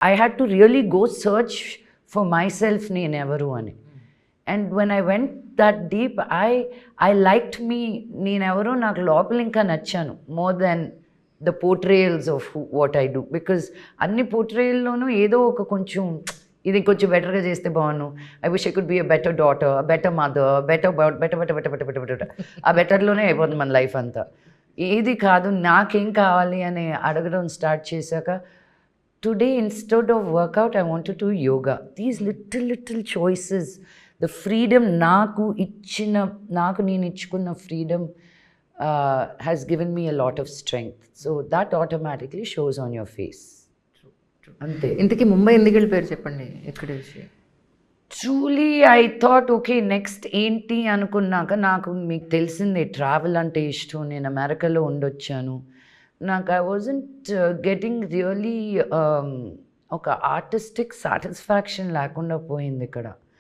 I had to really go search for myself నేనెవరు అని. And when I went that deep I liked me, నేనెవరో నాకు లోపల ఇంకా నచ్చాను more than the portrayals of what I do. Because అన్ని పోర్ట్రేయల్లోనూ ఏదో ఒక కొంచెం ఇది కొంచెం బెటర్గా చేస్తే బాగున్నాను, I wish I could be a better daughter, better mother, better better better better better better better ఆ బెటర్లోనే అయిపోతుంది మన లైఫ్ అంతా. ఏది కాదు, నాకేం కావాలి అని అడగడం స్టార్ట్ చేశాక today instead of workout I want to do yoga. These little choices, the freedom నాకు నేను ఇచ్చుకున్న freedom has given me a lot of strength. So that automatically shows on your face. అంతే. ఇంతకీ ముంబై ఎందుకు వెళ్ళిపోయారు చెప్పండి, ఎక్కడ విషయం? Truly I thought okay next ఏంటి అనుకున్నాక, నాకు మీకు తెలిసిందే ట్రావెల్ అంటే ఇష్టం, నేను అమెరికాలో ఉండొచ్చాను, నాకు ఐ వాజంట్ గెటింగ్ రియలీ ఒక ఆర్టిస్టిక్ సాటిస్ఫాక్షన్ లేకుండా పోయింది ఇక్కడ.